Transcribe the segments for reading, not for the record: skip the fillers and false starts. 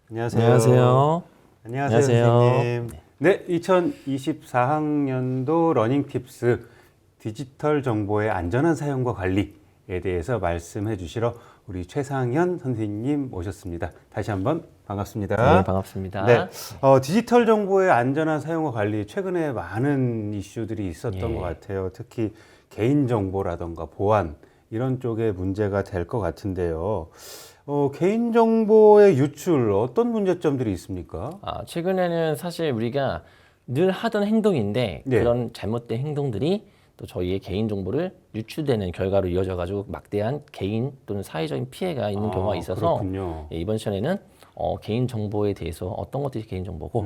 안녕하세요. 안녕하세요. 안녕하세요, 선생님. 네, 2024학년도 러닝 팁스 디지털 정보의 안전한 사용과 관리에 대해서 말씀해 주시러 우리 최상현 선생님 모셨습니다. 다시 한번 반갑습니다. 네, 반갑습니다. 네, 디지털 정보의 안전한 사용과 관리 최근에 많은 이슈들이 있었던 것 같아요. 특히 개인 정보라던가 보안 이런 쪽에 문제가 될 것 같은데요. 개인 정보의 유출 어떤 문제점들이 있습니까? 최근에는 사실 우리가 늘 하던 행동인데 네. 그런 잘못된 행동들이 또 저희의 개인 정보를 유출되는 결과로 이어져 가지고 막대한 개인 또는 사회적인 피해가 있는 경우가 있어서 그렇군요. 이번 시간에는 개인 정보에 대해서 어떤 것들이 개인 정보고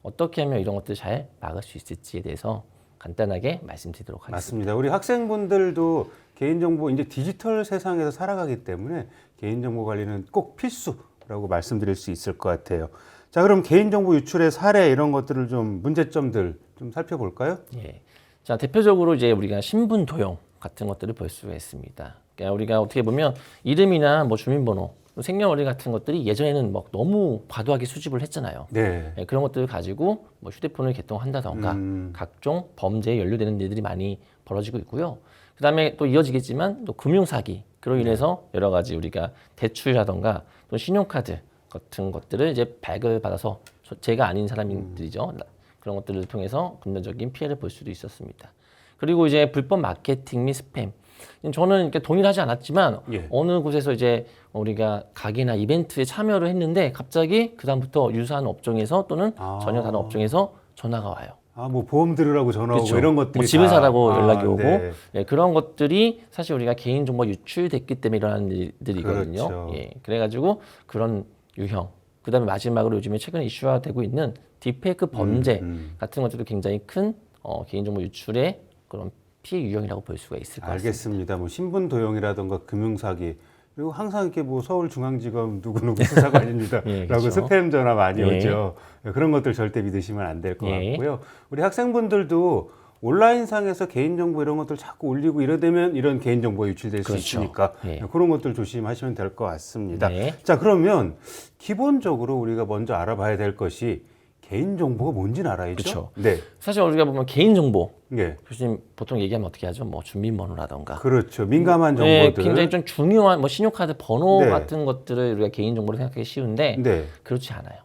어떻게 하면 이런 것들을 잘 막을 수 있을지에 대해서 간단하게 말씀드리도록 하겠습니다. 맞습니다. 우리 학생분들도 개인정보 이제 디지털 세상에서 살아가기 때문에 개인정보 관리는 꼭 필수라고 말씀드릴 수 있을 것 같아요. 자, 그럼 개인정보 유출의 사례 이런 것들을 좀 문제점들 좀 살펴볼까요? 예. 자, 대표적으로 이제 우리가 신분 도용 같은 것들을 볼 수가 있습니다. 그러니까 우리가 어떻게 보면 이름이나 뭐 주민번호, 생년월일 같은 것들이 예전에는 막 너무 과도하게 수집을 했잖아요. 네. 예, 그런 것들을 가지고 뭐 휴대폰을 개통한다던가 각종 범죄에 연루되는 일들이 많이 벌어지고 있고요. 그다음에 또 이어지겠지만 또 금융사기 그로 인해서 여러 가지 우리가 대출이라던가 또 신용카드 같은 것들을 이제 발급받아서 제가 아닌 사람들이죠. 그런 것들을 통해서 금전적인 피해를 볼 수도 있었습니다. 그리고 이제 불법 마케팅 및 스팸. 저는 이렇게 동일하지 않았지만 예. 어느 곳에서 이제 우리가 가게나 이벤트에 참여를 했는데 갑자기 그다음부터 유사한 업종에서 또는 전혀 다른 업종에서 전화가 와요. 뭐 보험 들으라고 전화 오고 그렇죠. 이런 것들이 뭐 집을 사라고 연락이 오고 네. 예, 그런 것들이 사실 우리가 개인 정보가 유출됐기 때문에 일어나는 일들이거든요. 그렇죠. 예, 그래가지고 그런 유형. 그다음에 마지막으로 요즘에 최근에 이슈화되고 있는 딥페이크 범죄 같은 것들도 굉장히 큰 개인 정보 유출의 그런 피해 유형이라고 볼 수가 있을 것 같습니다. 알겠습니다. 뭐 신분 도용이라든가 금융사기 그리고 항상 이렇게 뭐 서울중앙지검 누구누구 수사관입니다라고 예, 그렇죠. 스팸 전화 많이 예. 오죠. 그런 것들 절대 믿으시면 안 될 것 예. 같고요. 우리 학생분들도 온라인상에서 개인정보 이런 것들 자꾸 올리고 이러되면 이런 개인정보 유출될 그렇죠. 수 있으니까 예. 그런 것들 조심하시면 될 것 같습니다. 네. 자, 그러면 기본적으로 우리가 먼저 알아봐야 될 것이 개인정보가 뭔지는 알아야죠. 그렇죠. 네. 사실 우리가 보면 개인 정보 네. 교수님 보통 얘기하면 어떻게 하죠? 뭐 주민번호라던가 그렇죠. 민감한 네, 정보들. 굉장히 좀 중요한 뭐 신용카드 번호 네. 같은 것들을 우리가 개인 정보로 생각하기 쉬운데 네. 그렇지 않아요.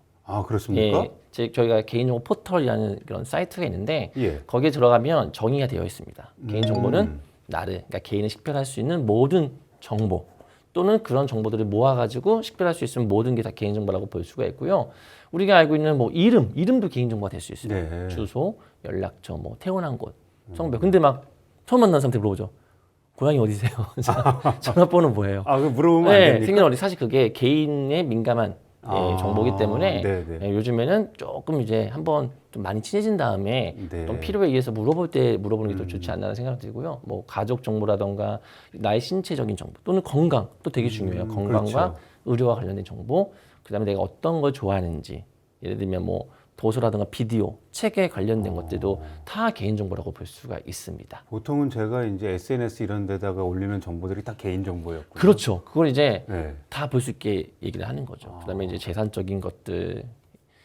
그렇습니까? 저희가 개인정보 포털이라는 그런 사이트가 있는데 예. 거기에 들어가면 정의가 되어 있습니다. 개인정보는 나를, 그러니까 개인을 식별할 수 있는 모든 정보 또는 그런 정보들을 모아가지고 식별할 수 있는 모든 게 다 개인정보라고 볼 수가 있고요. 우리가 알고 있는 뭐 이름도 개인정보가 될 수 있어요. 네. 주소, 연락처, 뭐 태어난 곳, 성별. 근데 막 처음 만난 사람한테 물어보죠. 고향이 어디세요? 전화번호 뭐예요? 그거 물어보면 안 됩니까? 생년월일 사실 그게 개인의 민감한 정보이기 때문에 네네. 요즘에는 조금 이제 한번 좀 많이 친해진 다음에 네. 좀 필요에 의해서 물어볼 때 물어보는 게 더 좋지 않나는 생각이 들고요. 뭐 가족 정보라던가 나의 신체적인 정보 또는 건강 또 되게 중요해요. 건강과 그렇죠. 의료와 관련된 정보, 그다음에 내가 어떤 걸 좋아하는지, 예를 들면 뭐 도서라든가 비디오, 책에 관련된 것들도 다 개인 정보라고 볼 수가 있습니다. 보통은 제가 이제 SNS 이런 데다가 올리는 정보들이 다 개인 정보였고요. 그렇죠. 그걸 이제 네. 다 볼 수 있게 얘기를 하는 거죠. 그다음에 이제 재산적인 것들,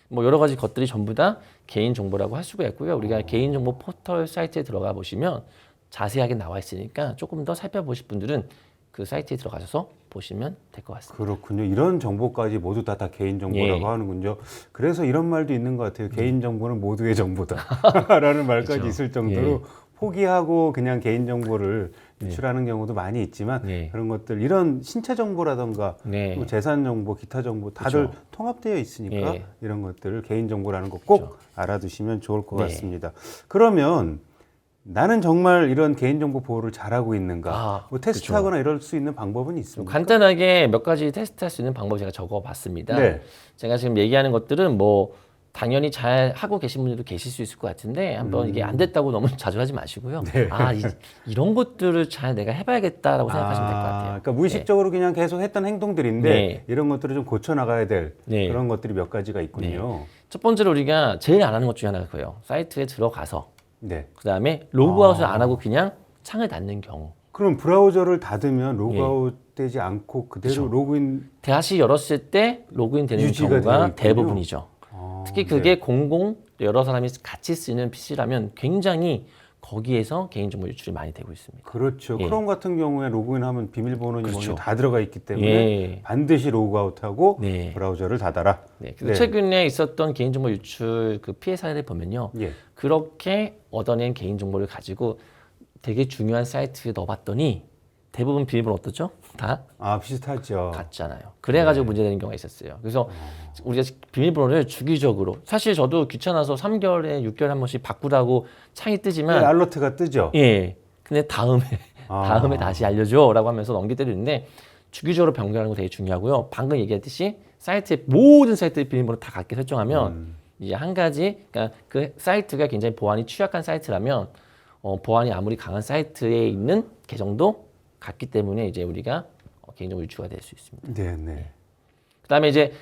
뭐 여러 가지 것들이 전부 다 개인 정보라고 할 수가 있고요. 우리가 개인 정보 포털 사이트에 들어가 보시면 자세하게 나와 있으니까 조금 더 살펴보실 분들은 그 사이트에 들어가셔서 보시면 될 것 같습니다. 그렇군요. 이런 정보까지 모두 다 개인 정보라고 예. 하는군요. 그래서 이런 말도 있는 것 같아요. 개인 정보는 모두의 정보다. 라는 말까지 그렇죠. 있을 정도로 포기하고 그냥 개인 정보를 유출하는 경우도 많이 있지만 네. 그런 것들 이런 신체 정보라던가 네. 또 재산 정보, 기타 정보 다들 그렇죠. 통합되어 있으니까 예. 이런 것들을 개인 정보라는 거 꼭 알아두시면 좋을 것 네. 같습니다. 그러면 나는 정말 이런 개인정보 보호를 잘하고 있는가? 뭐 테스트하거나 이럴 수 있는 방법은 있습니까? 간단하게 몇 가지 테스트할 수 있는 방법 제가 적어봤습니다. 네. 제가 지금 얘기하는 것들은 뭐 당연히 잘 하고 계신 분들도 계실 수 있을 것 같은데 한번 이게 안 됐다고 너무 좌절하지 마시고요. 네. 이런 것들을 잘 내가 해봐야겠다라고 생각하시면 될 것 같아요. 그러니까 무의식적으로 그냥 계속 했던 행동들인데 네. 이런 것들을 좀 고쳐 나가야 될 네. 그런 것들이 몇 가지가 있군요. 첫 번째로 우리가 제일 안 하는 것 중에 하나가 그거예요. 사이트에 들어가서 네. 그 다음에 로그아웃을 안 하고 그냥 창을 닫는 경우. 그럼 브라우저를 닫으면 예. 로그아웃 되지 않고 그대로 그쵸. 로그인 다시 열었을 때 로그인 되는 유지가 되어 경우가 있군요. 대부분이죠. 특히 그게 네. 공공 여러 사람이 같이 쓰는 PC라면 굉장히 거기에서 개인정보 유출이 많이 되고 있습니다. 그렇죠. 예. 크롬 같은 경우에 로그인하면 비밀번호니 그렇죠. 뭐니 다 들어가 있기 때문에 예. 반드시 로그아웃하고 네. 브라우저를 닫아라. 네. 그래서 최근에 있었던 개인정보 유출 그 피해 사례를 보면요. 예. 그렇게 얻어낸 개인정보를 가지고 되게 중요한 사이트에 넣어봤더니 대부분 비밀번호 어떻죠? 다 비슷하죠. 같잖아요. 그래가지고 문제되는 경우가 있었어요. 그래서 우리가 비밀번호를 주기적으로 사실 저도 귀찮아서 3개월에 6개월에 한 번씩 바꾸라고 창이 뜨지만 네, 알러트가 뜨죠. 예. 근데 다음에 다시 알려줘라고 하면서 넘길 때도 있는데 주기적으로 변경하는 거 되게 중요하고요. 방금 얘기했듯이 사이트의 모든 사이트의 비밀번호 다 같게 설정하면 이제 한 가지 그러니까 그 사이트가 굉장히 보안이 취약한 사이트라면 보안이 아무리 강한 사이트에 있는 계정도 같기 때문에 이제 우리가 개인정보 유출가 될 수 있습니다. 네, 네. 그다음에 이제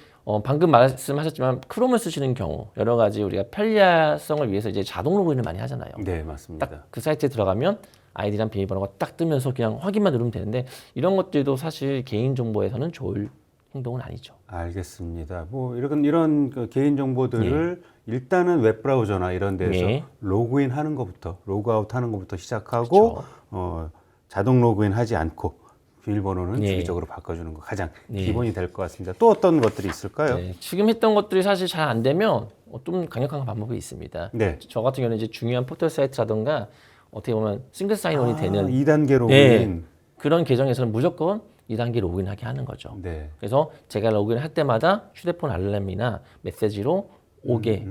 방금 말씀하셨지만 크롬을 쓰시는 경우 여러 가지 우리가 편리성을 위해서 이제 자동 로그인을 많이 하잖아요. 네, 맞습니다. 딱 그 사이트에 들어가면 아이디랑 비밀번호가 딱 뜨면서 그냥 확인만 누르면 되는데 이런 것들도 사실 개인정보에서는 좋을 행동은 아니죠. 알겠습니다. 뭐 이런 그 개인 정보들을 일단은 웹 브라우저나 이런 데서 예. 로그인 하는 것부터 로그아웃 하는 것부터 시작하고 자동 로그인 하지 않고 비밀번호는 예. 주기적으로 바꿔주는 거 가장 예. 기본이 될 것 같습니다. 또 어떤 것들이 있을까요? 네, 지금 했던 것들이 사실 잘 안 되면 좀 강력한 방법이 있습니다. 네. 저 같은 경우는 이제 중요한 포털 사이트라던가 어떻게 보면 싱글 사인온이 되는 2단계 로그인. 네, 그런 계정에서는 무조건 2단계 로그인하게 하는 거죠. 네. 그래서 제가 로그인할 때마다 휴대폰 알람이나 메시지로 오게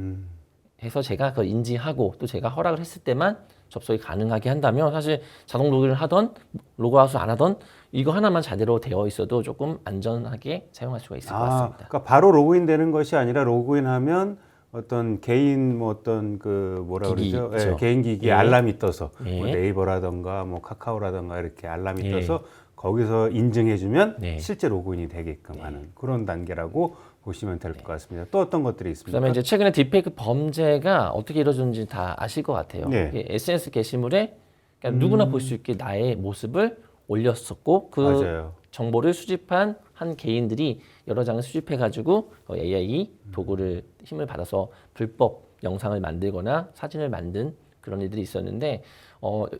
해서 제가 그걸 인지하고 또 제가 허락을 했을 때만 접속이 가능하게 한다면 사실 자동 로그인을 하던 로그아웃을 안 하던 이거 하나만 제대로 되어 있어도 조금 안전하게 사용할 수가 있을 것 같습니다. 그러니까 바로 로그인 되는 것이 아니라 로그인하면 어떤 개인 뭐 어떤 그 뭐라 기기, 그러죠? 그렇죠. 개인 기기에 예. 알람이 떠서 예. 뭐 네이버라던가 뭐 카카오라던가 이렇게 알람이 예. 떠서 거기서 인증해주면 네. 실제 로그인이 되게끔 하는 그런 단계라고 보시면 될 것 같습니다. 또 어떤 것들이 있습니까? 그다음에 이제 최근에 딥페이크 범죄가 어떻게 이루어지는지 다 아실 것 같아요. 네. 이게 SNS 게시물에 그러니까 누구나 볼 수 있게 나의 모습을 올렸었고 그 맞아요. 정보를 수집한 한 개인들이 여러 장을 수집해가지고 AI 도구를 힘을 받아서 불법 영상을 만들거나 사진을 만든 그런 일들이 있었는데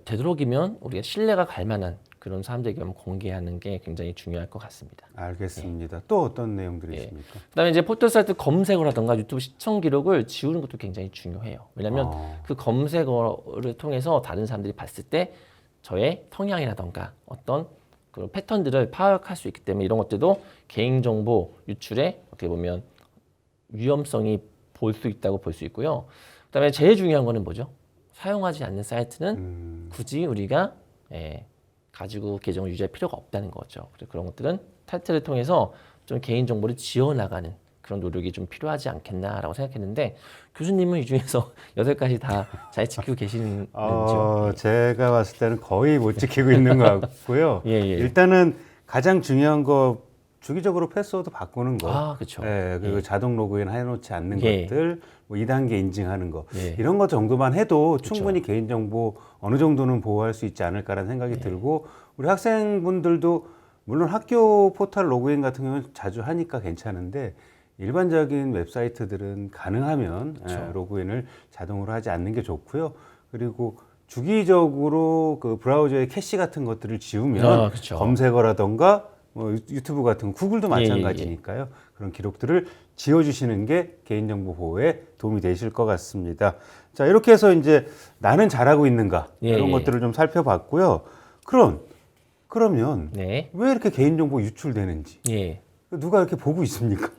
되도록이면 우리가 신뢰가 갈 만한 그런 사람들에게 공개하는 게 굉장히 중요할 것 같습니다. 알겠습니다. 또 어떤 내용들이 예. 있습니까? 그다음에 이제 포털 사이트 검색어라든가 유튜브 시청 기록을 지우는 것도 굉장히 중요해요. 왜냐하면 그 검색어를 통해서 다른 사람들이 봤을 때 저의 성향이라든가 어떤 그 패턴들을 파악할 수 있기 때문에 이런 것들도 개인정보 유출에 어떻게 보면 위험성이 볼 수 있다고 볼 수 있고요. 그다음에 제일 중요한 거는 뭐죠? 사용하지 않는 사이트는 굳이 우리가 가지고 계정을 유지할 필요가 없다는 거죠. 그래서 그런 것들은 탈퇴를 통해서 좀 개인정보를 지워나가는 그런 노력이 좀 필요하지 않겠나라고 생각했는데 교수님은 이 중에서 8가지 다 잘 지키고 계시는지요? 제가 봤을 때는 거의 못 지키고 있는 것 같고요. 예. 일단은 가장 중요한 거 주기적으로 패스워드 바꾸는 거. 그렇죠. 그리고 자동 로그인 해놓지 않는 예. 것들, 뭐 2단계 인증하는 거 예. 이런 거 정도만 해도 충분히 개인정보 어느 정도는 보호할 수 있지 않을까라는 생각이 들고 우리 학생분들도 물론 학교 포털 로그인 같은 경우는 자주 하니까 괜찮은데 일반적인 웹사이트들은 가능하면 로그인을 자동으로 하지 않는 게 좋고요. 그리고 주기적으로 그 브라우저의 캐시 같은 것들을 지우면 그렇죠. 검색어라던가 뭐 유튜브 같은 거, 구글도 마찬가지니까요. 그런 기록들을 지워주시는 게 개인정보 보호에 도움이 되실 것 같습니다. 자, 이렇게 해서 이제 나는 잘하고 있는가 이런 것들을 좀 살펴봤고요. 그러면 왜 이렇게 개인정보 유출되는지 누가 이렇게 보고 있습니까?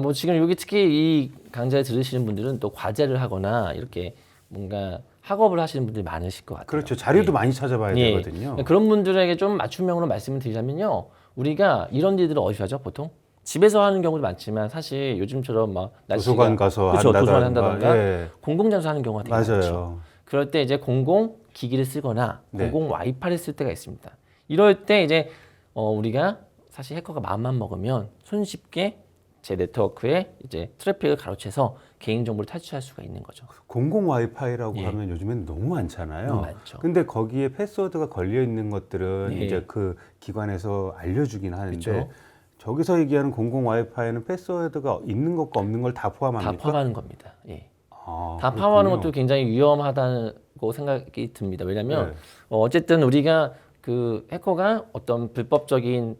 뭐 지금 여기 특히 이 강좌를 들으시는 분들은 또 과제를 하거나 이렇게 뭔가 학업을 하시는 분들이 많으실 것 같아요. 그렇죠. 자료도 많이 찾아봐야 되거든요. 그런 분들에게 좀 맞춤형으로 말씀을 드리자면요. 우리가 이런 일들을 어디서 하죠? 보통 집에서 하는 경우도 많지만 사실 요즘처럼 막 도서관 가서 도서관 한다던가 예. 공공장소 하는 경우가 되게 많죠. 그럴 때 이제 공공 기기를 쓰거나 공공 와이파이를 쓸 때가 있습니다. 이럴 때 이제 우리가 사실 해커가 마음만 먹으면 손쉽게 제 네트워크에 이제 트래픽을 가로채서 개인정보를 탈취할 수가 있는 거죠. 공공 와이파이라고 예. 하면 요즘엔 너무 많잖아요. 너무 많죠. 근데 거기에 패스워드가 걸려 있는 것들은 예. 이제 그 기관에서 알려주긴 하는데 그렇죠. 저기서 얘기하는 공공 와이파이는 패스워드가 있는 것과 없는 걸 다 포함합니까? 다 포함하는 겁니다. 예. 아, 다 포함하는 그렇군요. 것도 굉장히 위험하다고 생각이 듭니다. 왜냐하면 네. 어쨌든 우리가 그 해커가 어떤 불법적인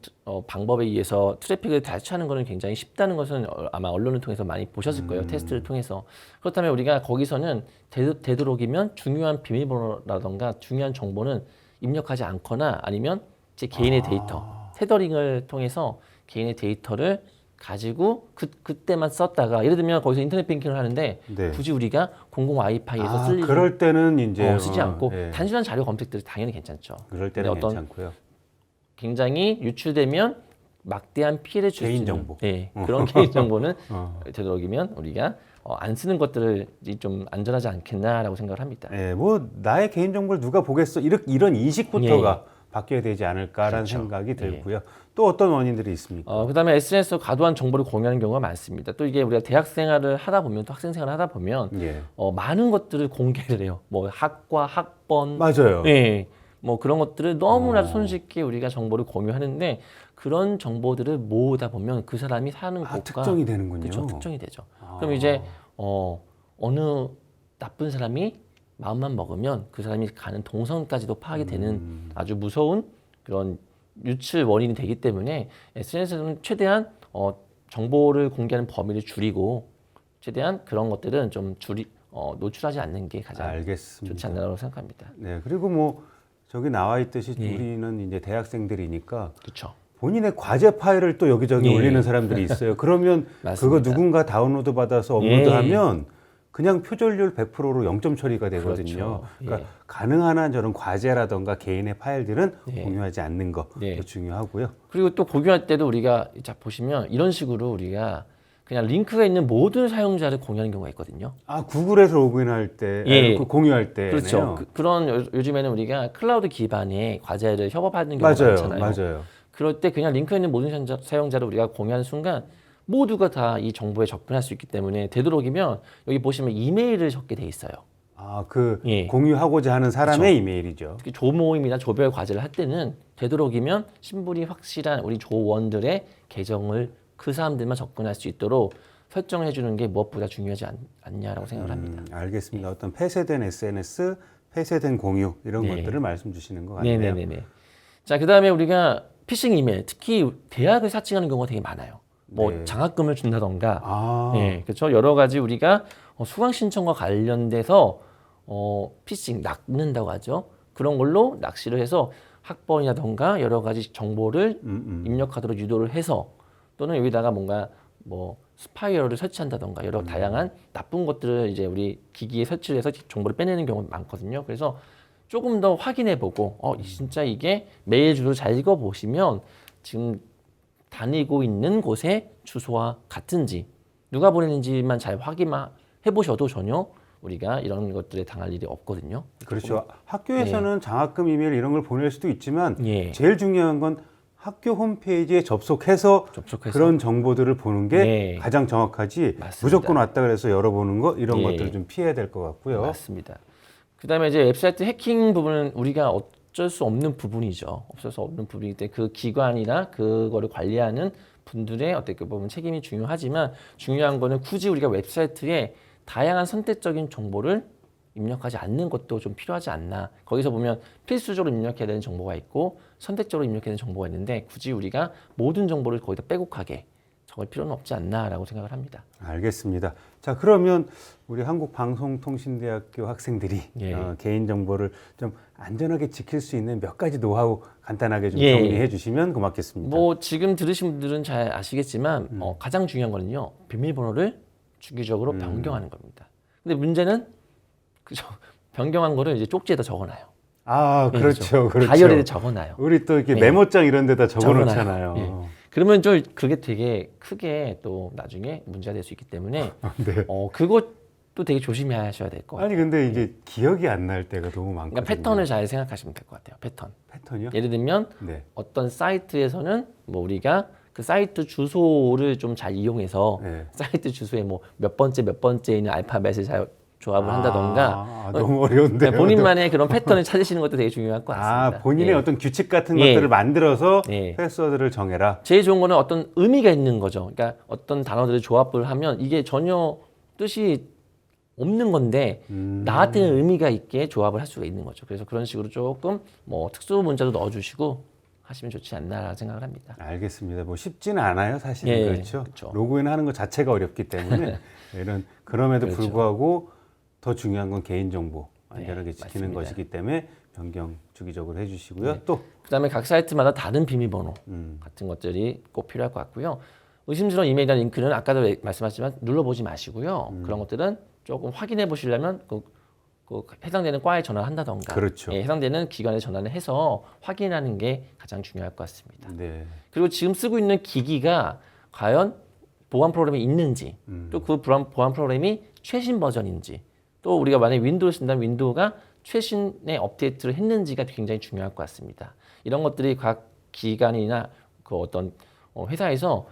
방법에 의해서 트래픽을 탈취하는 것은 굉장히 쉽다는 것은 아마 언론을 통해서 많이 보셨을 거예요. 테스트를 통해서. 그렇다면 우리가 거기서는 되도록이면 중요한 비밀번호라던가 중요한 정보는 입력하지 않거나 아니면 제 개인의 데이터, 테더링을 통해서 개인의 데이터를 가지고 그때만 썼다가 예를 들면 거기서 인터넷 뱅킹을 하는데 네. 굳이 우리가 공공 와이파이에서 쓸 일은 그럴 때는 이제 쓰지 않고 예. 단순한 자료 검색들이 당연히 괜찮죠. 그럴 때는 근데 어떤 괜찮고요. 굉장히 유출되면 막대한 피해를 줄 수 있는 개인정보. 그런 개인정보는 어. 되도록이면 우리가 안 쓰는 것들이 좀 안전하지 않겠나라고 생각을 합니다. 예, 뭐 나의 개인 정보를 누가 보겠어 이런 인식부터가 바뀌어야 되지 않을까라는 그렇죠. 생각이 들고요. 또 어떤 원인들이 있습니까? 그다음에 SNS로 과도한 정보를 공유하는 경우가 많습니다. 또 이게 우리가 대학 생활을 하다 보면 또 학생 생활을 하다 보면 예, 많은 것들을 공개를 해요. 뭐 학과, 학번, 맞아요. 예, 뭐 그런 것들을 너무나도 손쉽게 우리가 정보를 공유하는데 그런 정보들을 모으다 보면 그 사람이 사는 곳과 특정이 되는군요. 그렇죠, 특정이 되죠. 그럼 이제 어느 나쁜 사람이 마음만 먹으면 그 사람이 가는 동선까지도 파악이 되는 아주 무서운 그런 유출 원인이 되기 때문에 SNS는 최대한 정보를 공개하는 범위를 줄이고 최대한 그런 것들은 좀 노출하지 않는 게 가장 알겠습니다. 좋지 않나라고 생각합니다. 네, 그리고 뭐 저기 나와 있듯이 예. 우리는 이제 대학생들이니까 그렇죠. 본인의 과제 파일을 또 여기저기 예. 올리는 사람들이 있어요. 그러면 그거 맞습니다. 누군가 다운로드 받아서 업로드하면 그냥 표절률 100%로 0점 처리가 되거든요. 그렇죠. 그러니까 가능한 한 저런 과제라던가 개인의 파일들은 예. 공유하지 않는 거 예. 중요하고요. 그리고 또 공유할 때도 우리가 자 보시면 이런 식으로 우리가 그냥 링크가 있는 모든 사용자를 공유하는 경우가 있거든요. 아, 구글에서 로그인할 때, 예. 공유할 때. 그렇죠. 그런 요즘에는 우리가 클라우드 기반의 과제를 협업하는 경우가 맞아요. 많잖아요. 맞아요. 그럴 때 그냥 링크에 있는 모든 사용자를 우리가 공유하는 순간 모두가 다 이 정보에 접근할 수 있기 때문에 되도록이면 여기 보시면 이메일을 적게 돼 있어요. 아, 예. 공유하고자 하는 사람의 이메일이죠. 특히 조모임이나 조별 과제를 할 때는 되도록이면 신분이 확실한 우리 조원들의 계정을 그 사람들만 접근할 수 있도록 설정해 주는 게 무엇보다 중요하지 않냐라고 생각을 합니다. 알겠습니다. 어떤 폐쇄된 SNS, 폐쇄된 공유 이런 네. 것들을 말씀 주시는 것 같네요. 네네네. 자, 그다음에 우리가 피싱 이메일, 특히 대학을 사칭하는 경우가 되게 많아요. 뭐 네. 장학금을 준다던가, 아, 네, 그렇죠. 여러 가지 우리가 수강 신청과 관련돼서 피싱 낚는다고 하죠. 그런 걸로 낚시를 해서 학번이라던가 여러 가지 정보를 입력하도록 유도를 해서 또는 여기다가 뭔가 뭐 스파이어를 설치한다던가 여러 다양한 나쁜 것들을 이제 우리 기기에 설치를 해서 정보를 빼내는 경우가 많거든요. 그래서 조금 더 확인해보고 진짜 이게 메일 주소 잘 읽어보시면 지금 다니고 있는 곳의 주소와 같은지 누가 보내는지만 잘 확인만 해보셔도 전혀 우리가 이런 것들에 당할 일이 없거든요. 그렇죠. 학교에서는 장학금 이메일 이런 걸 보낼 수도 있지만 예. 제일 중요한 건 학교 홈페이지에 접속해서 그런 정보들을 보는 게 네. 가장 정확하지 맞습니다. 무조건 왔다 그래서 열어보는 거 이런 예. 것들을 좀 피해야 될 것 같고요. 맞습니다. 그다음에 이제 웹사이트 해킹 부분은 우리가 어쩔 수 없는 부분이죠. 없을 수 없는 부분이기 때문에 그 기관이나 그거를 관리하는 분들의 어떻게 보면 책임이 중요하지만 중요한 거는 굳이 우리가 웹사이트에 다양한 선택적인 정보를 입력하지 않는 것도 좀 필요하지 않나. 거기서 보면 필수적으로 입력해야 되는 정보가 있고 선택적으로 입력해야 되는 정보가 있는데 굳이 우리가 모든 정보를 거기다 빼곡하게 적을 필요는 없지 않나라고 생각을 합니다. 알겠습니다. 자, 그러면 우리 한국방송통신대학교 학생들이 예. 개인정보를 좀 안전하게 지킬 수 있는 몇 가지 노하우 간단하게 좀 예. 정리해 주시면 고맙겠습니다. 뭐 지금 들으신 분들은 잘 아시겠지만 가장 중요한 거는요. 비밀번호를 주기적으로 변경하는 겁니다. 근데 문제는 그죠? 변경한 거를 이제 쪽지에다 적어놔요. 아, 그렇죠. 그렇죠. 다이어리에 적어놔요. 우리 또 이렇게 예. 메모장 이런 데다 적어 적어놔요. 놓잖아요. 예. 그러면 그게 되게 크게 또 나중에 문제가 될 수 있기 때문에 네. 그것도 되게 조심하셔야 될 것 같아요. 아니 근데 이게 기억이 안 날 때가 너무 많거든요. 그러니까 패턴을 잘 생각하시면 될 것 같아요. 패턴. 패턴이요? 예를 들면 네. 어떤 사이트에서는 뭐 우리가 그 사이트 주소를 좀 잘 이용해서 네. 사이트 주소에 뭐 몇 번째 있는 알파벳을 잘 조합을 한다던가 너무 어려운데요. 본인만의 그런 패턴을 찾으시는 것도 되게 중요할 것 같습니다. 본인의 예. 어떤 규칙 같은 예. 것들을 만들어서 예. 패스워드를 정해라. 제일 좋은 거는 어떤 의미가 있는 거죠. 그러니까 어떤 단어들을 조합을 하면 이게 전혀 뜻이 없는 건데 나한테는 의미가 있게 조합을 할 수가 있는 거죠. 그래서 그런 식으로 조금 뭐 특수 문자도 넣어주시고 하시면 좋지 않나 생각을 합니다. 알겠습니다. 뭐 쉽지는 않아요, 사실은. 예, 그렇죠. 그렇죠. 로그인하는 것 자체가 어렵기 때문에 그럼에도 그렇죠. 불구하고 더 중요한 건 개인정보 안전하게 네, 지키는 맞습니다. 것이기 때문에 변경 주기적으로 해주시고요. 네. 또 그다음에 각 사이트마다 다른 비밀번호 같은 것들이 꼭 필요할 것 같고요. 의심스러운 이메일이나 링크는 아까도 말씀하셨지만 눌러보지 마시고요. 그런 것들은 조금 확인해 보시려면 그 해당되는 과에 전화를 한다던가 그렇죠. 예, 해당되는 기관에 전화를 해서 확인하는 게 가장 중요할 것 같습니다. 네. 그리고 지금 쓰고 있는 기기가 과연 보안 프로그램이 있는지 또 그 보안 프로그램이 최신 버전인지 또 우리가 만약에 윈도우를 쓴다면 윈도우가 최신의 업데이트를 했는지가 굉장히 중요할 것 같습니다. 이런 것들이 각 기관이나 그 어떤 회사에서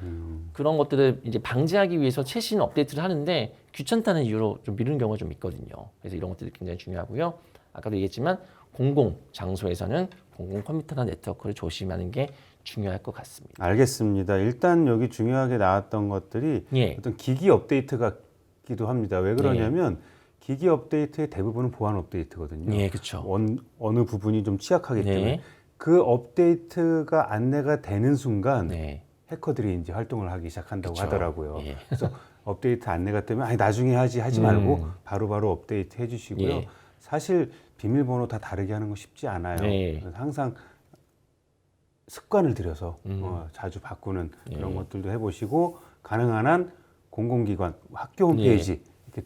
그런 것들을 이제 방지하기 위해서 최신 업데이트를 하는데 귀찮다는 이유로 좀 미루는 경우가 좀 있거든요. 그래서 이런 것들이 굉장히 중요하고요. 아까도 얘기했지만 공공 장소에서는 공공 컴퓨터나 네트워크를 조심하는 게 중요할 것 같습니다. 알겠습니다. 일단 여기 중요하게 나왔던 것들이 예. 어떤 기기 업데이트가기도 합니다. 왜 그러냐면 기기 업데이트의 대부분은 보안 업데이트거든요. 예, 그렇죠. 어느 부분이 좀 취약하기 네. 때문에 그 업데이트가 안내가 되는 순간 네. 해커들이 이제 활동을 하기 시작한다고 그쵸. 하더라고요. 예. 그래서 업데이트 안내가 되면 아니 나중에 하지 말고 바로바로 업데이트 해주시고요. 예. 사실 비밀번호 다 다르게 하는 거 쉽지 않아요. 네. 그래서 항상 습관을 들여서 자주 바꾸는 그런 것들도 해보시고 가능한 한 공공기관, 학교 홈페이지 이렇게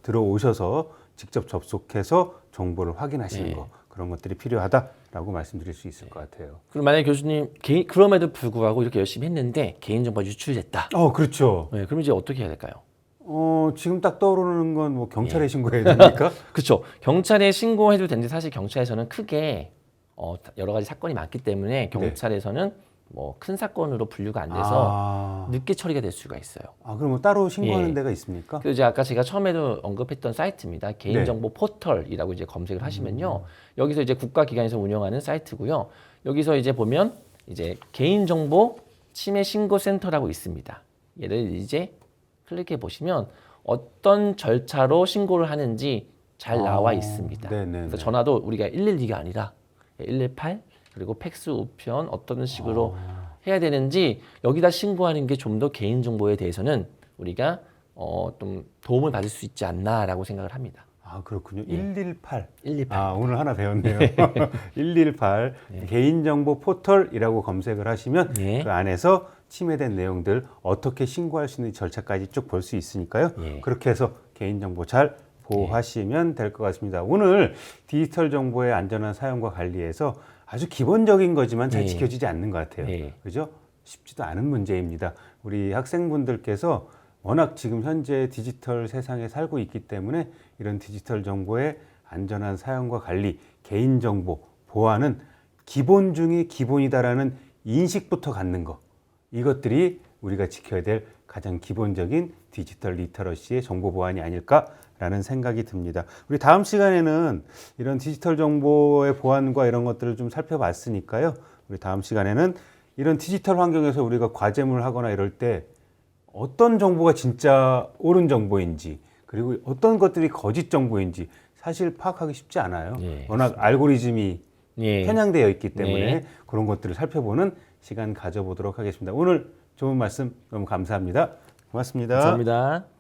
들어오셔서 직접 접속해서 정보를 확인하시는 거 그런 것들이 필요하다라고 말씀드릴 수 있을 것 같아요. 그럼 만약에 교수님 그럼에도 불구하고 이렇게 열심히 했는데 개인정보가 유출됐다. 그렇죠. 네, 그럼 이제 어떻게 해야 될까요? 지금 딱 떠오르는 건 뭐 경찰에 신고해야 됩니까? 그렇죠. 경찰에 신고해도 되는데 사실 경찰에서는 크게 여러 가지 사건이 많기 때문에 경찰에서는 뭐 큰 사건으로 분류가 안 돼서 늦게 처리가 될 수가 있어요. 그럼 뭐 따로 신고하는 데가 있습니까? 그래서 이제 아까 제가 처음에도 언급했던 사이트입니다. 개인정보 포털이라고 이제 검색을 하시면요. 여기서 이제 국가기관에서 운영하는 사이트고요. 여기서 이제 보면 이제 개인정보 침해 신고 센터라고 있습니다. 얘를 이제 클릭해 보시면 어떤 절차로 신고를 하는지 잘 나와 있습니다. 그래서 전화도 우리가 112가 아니라 118 그리고 팩스 우편 어떤 식으로 해야 되는지 여기다 신고하는 게 좀 더 개인정보에 대해서는 우리가 좀 도움을 받을 수 있지 않나라고 생각을 합니다. 그렇군요. 118. 118. 오늘 하나 배웠네요. 118 개인정보 포털이라고 검색을 하시면 그 안에서 침해된 내용들 어떻게 신고할 수 있는 절차까지 쭉 볼 수 있으니까요. 그렇게 해서 개인정보 잘 보호하시면 될 것 같습니다. 오늘 디지털 정보의 안전한 사용과 관리에서 아주 기본적인 거지만 잘 지켜지지 않는 것 같아요. 그죠? 쉽지도 않은 문제입니다. 우리 학생분들께서 워낙 지금 현재 디지털 세상에 살고 있기 때문에 이런 디지털 정보의 안전한 사용과 관리, 개인정보 보안은 기본 중에 기본이다라는 인식부터 갖는 거. 이것들이 우리가 지켜야 될 가장 기본적인 디지털 리터러시의 정보 보안이 아닐까라는 생각이 듭니다. 우리 다음 시간에는 이런 디지털 정보의 보안과 이런 것들을 좀 살펴봤으니까요. 우리 다음 시간에는 이런 디지털 환경에서 우리가 과제물 하거나 이럴 때 어떤 정보가 진짜 옳은 정보인지 그리고 어떤 것들이 거짓 정보인지 사실 파악하기 쉽지 않아요. 워낙 알고리즘이 편향되어 있기 때문에 그런 것들을 살펴보는 시간 가져보도록 하겠습니다. 오늘 좋은 말씀 너무 감사합니다. 고맙습니다. 감사합니다.